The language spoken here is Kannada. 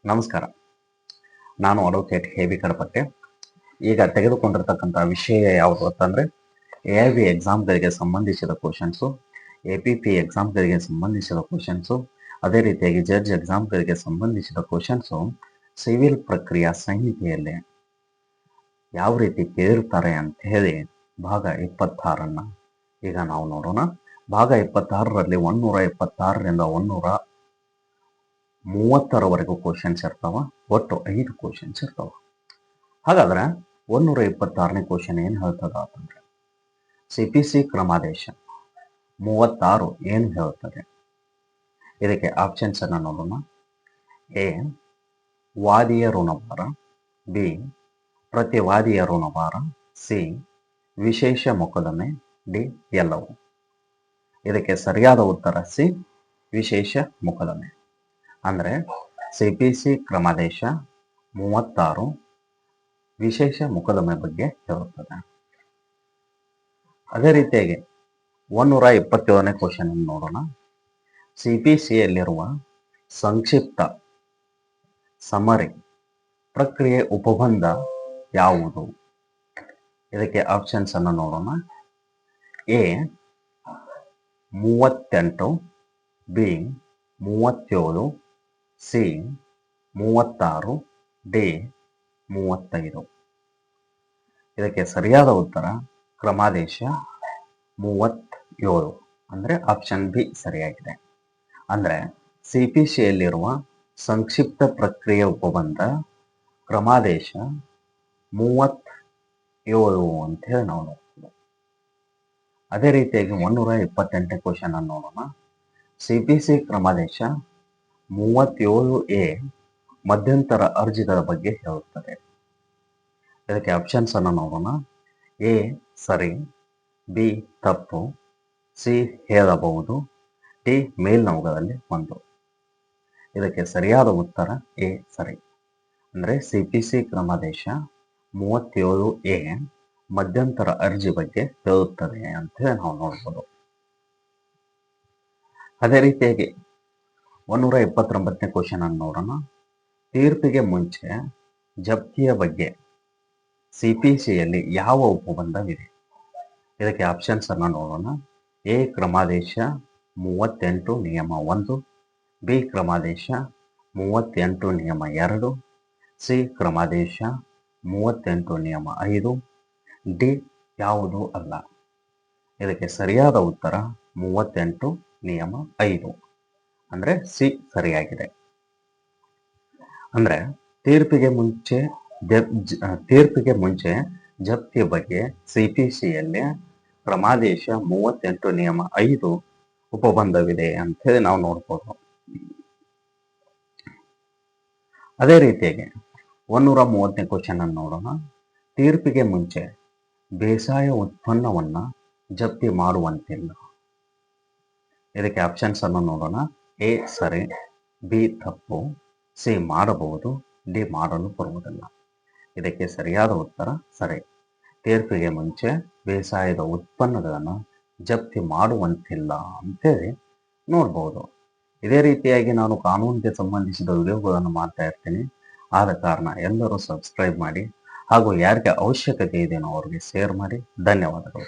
ನಮಸ್ಕಾರ. ನಾನು ಅಡ್ವೊಕೇಟ್ ಹೇಬಿ ಕಡಪಟ್ಟೆ. ಈಗ ತೆಗೆದುಕೊಂಡಿರ್ತಕ್ಕಂಥ ವಿಷಯ ಯಾವುದು ಅಂತಂದರೆ AIB ಎಕ್ಸಾಮ್ಗಳಿಗೆ ಸಂಬಂಧಿಸಿದ ಕ್ವಶನ್ಸು, APP ಎಕ್ಸಾಮ್ಗಳಿಗೆ ಸಂಬಂಧಿಸಿದ ಕ್ವಶನ್ಸು, ಅದೇ ರೀತಿಯಾಗಿ ಜಡ್ಜ್ ಎಕ್ಸಾಮ್ಗಳಿಗೆ ಸಂಬಂಧಿಸಿದ ಕ್ವಶನ್ಸು ಸಿವಿಲ್ ಪ್ರಕ್ರಿಯಾ ಸಂಹಿತೆಯಲ್ಲಿ ಯಾವ ರೀತಿ ಕೇಳಿರ್ತಾರೆ ಅಂತ ಹೇಳಿ ಭಾಗ 26 ಈಗ ನಾವು ನೋಡೋಣ. ಭಾಗ 26ರಲ್ಲಿ 126ರಿಂದ 130ರವರೆಗೂ ಕ್ವಶನ್ಸ್ ಇರ್ತಾವ. ಒಟ್ಟು 5 ಕ್ವಶನ್ಸ್ ಇರ್ತಾವ. ಹಾಗಾದ್ರೆ 126ನೇ ಕ್ವಶನ್ ಏನು ಹೇಳ್ತದ ಅಂತಂದ್ರೆ CPC ಕ್ರಮಾದೇಶ 36 ಏನು ಹೇಳ್ತದೆ? ಇದಕ್ಕೆ ಆಪ್ಷನ್ಸ್ ಅನ್ನ ನೋಡೋಣ. ಎ, ವಾದಿಯ ಋಣಭಾರ. ಬಿ, ಪ್ರತಿವಾದಿಯ ಋಣಭಾರ. ಸಿ, ವಿಶೇಷ ಮೊಕದ್ದಮೆ. ಡಿ, ಎಲ್ಲವೂ. ಇದಕ್ಕೆ ಸರಿಯಾದ ಉತ್ತರ ಸಿ, ವಿಶೇಷ ಮೊಕದ್ದಮೆ. ಅಂದರೆ CPC ಕ್ರಮಾದೇಶ 36 ವಿಶೇಷ ಮೊಕದ್ದಮೆ ಬಗ್ಗೆ ಹೇಳುತ್ತದೆ. ಅದೇ ರೀತಿಯಾಗಿ 127ನೇ ಕ್ವಶನ್ ಅನ್ನು ನೋಡೋಣ. CPCಯಲ್ಲಿರುವ ಸಂಕ್ಷಿಪ್ತ ಸಮರಿ ಪ್ರಕ್ರಿಯೆ ಉಪಬಂಧ ಯಾವುದು? ಇದಕ್ಕೆ ಆಪ್ಷನ್ಸ್ ಅನ್ನು ನೋಡೋಣ. ಎ, 38. ಬಿ, 37. ಸಿ, 36. ಡಿ, 35. ಇದಕ್ಕೆ ಸರಿಯಾದ ಉತ್ತರ ಕ್ರಮಾದೇಶ 37 ಅಂದರೆ ಆಪ್ಷನ್ ಬಿ ಸರಿಯಾಗಿದೆ. ಅಂದರೆ CPCಯಲ್ಲಿರುವ ಸಂಕ್ಷಿಪ್ತ ಪ್ರಕ್ರಿಯೆ ಉಪಬಂಧ ಕ್ರಮಾದೇಶ 37 ಅಂತ ಹೇಳಿ ನಾವು ನೋಡ್ತೀವಿ. ಅದೇ ರೀತಿಯಾಗಿ 128ನೇ ಕ್ವಶನ್ ಅನ್ನು ನೋಡೋಣ. CPC ಕ್ರಮಾದೇಶ 37A ಮಧ್ಯಂತರ ಅರ್ಜಿಗಳ ಬಗ್ಗೆ ಹೇಳುತ್ತದೆ. ಇದಕ್ಕೆ ಆಪ್ಷನ್ಸ್ ಅನ್ನು ನೋಡೋಣ. ಎ, ಸರಿ. ಬಿ, ತಪ್ಪು. ಸಿ, ಹೇಳಬಹುದು. ಡಿ, ಮೇಲ್ನವುಗಳಲ್ಲಿ ಒಂದು. ಇದಕ್ಕೆ ಸರಿಯಾದ ಉತ್ತರ ಎ, ಸರಿ. ಅಂದರೆ CPC ಕ್ರಮಾದೇಶ 37A ಮಧ್ಯಂತರ ಅರ್ಜಿ ಬಗ್ಗೆ ಹೇಳುತ್ತದೆ ಅಂತ ಹೇಳಿ ನಾವು ನೋಡ್ಬೋದು. ಅದೇ ರೀತಿಯಾಗಿ 129ನೇ ಕ್ವಶನ್ ಅನ್ನು ನೋಡೋಣ. ತೀರ್ಪಿಗೆ ಮುಂಚೆ ಜಪ್ತಿಯ ಬಗ್ಗೆ CPCಯಲ್ಲಿ ಯಾವ ಉಪಬಂಧವಿದೆ? ಇದಕ್ಕೆ ಆಪ್ಷನ್ಸ್ ಅನ್ನು ನೋಡೋಣ. ಎ, ಕ್ರಮಾದೇಶ 38 ನಿಯಮ 1. ಬಿ, ಕ್ರಮಾದೇಶ 38 ನಿಯಮ 2. ಸಿ, ಕ್ರಮಾದೇಶ 38 ನಿಯಮ 5. ಡಿ, ಯಾವುದೂ ಅಲ್ಲ. ಇದಕ್ಕೆ ಸರಿಯಾದ ಉತ್ತರ 38 ನಿಯಮ 5 ಅಂದರೆ ಸಿ ಸರಿಯಾಗಿದೆ. ಅಂದ್ರೆ ತೀರ್ಪಿಗೆ ಮುಂಚೆ ಜಪ್ತಿಯ ಬಗ್ಗೆ CPCಯಲ್ಲಿ ಕ್ರಮಾದೇಶ 38 ನಿಯಮ 5 ಉಪಬಂಧವಿದೆ ಅಂತ ಹೇಳಿ ನಾವು ನೋಡ್ಬೋದು. ಅದೇ ರೀತಿಯಾಗಿ 130ನೇ ಕ್ವಶನ್ ಅನ್ನು ನೋಡೋಣ. ತೀರ್ಪಿಗೆ ಮುಂಚೆ ಬೇಸಾಯ ಉತ್ಪನ್ನವನ್ನ ಜಪ್ತಿ ಮಾಡುವಂತಿಲ್ಲ. ಇದಕ್ಕೆ ಆಪ್ಷನ್ಸ್ ಅನ್ನು ನೋಡೋಣ. ಎ, ಸರಿ. ಬಿ, ತಪ್ಪು. ಸಿ, ಮಾಡಬಹುದು. ಡಿ, ಮಾಡಲು ಬರುವುದಿಲ್ಲ. ಇದಕ್ಕೆ ಸರಿಯಾದ ಉತ್ತರ ಸರಿ. ತೀರ್ಪಿಗೆ ಮುಂಚೆ ಬೇಸಾಯದ ಉತ್ಪನ್ನಗಳನ್ನು ಜಪ್ತಿ ಮಾಡುವಂತಿಲ್ಲ ಅಂತೇಳಿ ನೋಡ್ಬೋದು. ಇದೇ ರೀತಿಯಾಗಿ ನಾನು ಕಾನೂನಿಗೆ ಸಂಬಂಧಿಸಿದ ವಿಡಿಯೋಗಳನ್ನು ಮಾಡ್ತಾ ಇರ್ತೀನಿ. ಆದ ಕಾರಣ ಎಲ್ಲರೂ ಸಬ್ಸ್ಕ್ರೈಬ್ ಮಾಡಿ ಹಾಗೂ ಯಾರಿಗೆ ಅವಶ್ಯಕತೆ ಇದೆಯೋ ಅವರಿಗೆ ಶೇರ್ ಮಾಡಿ. ಧನ್ಯವಾದಗಳು.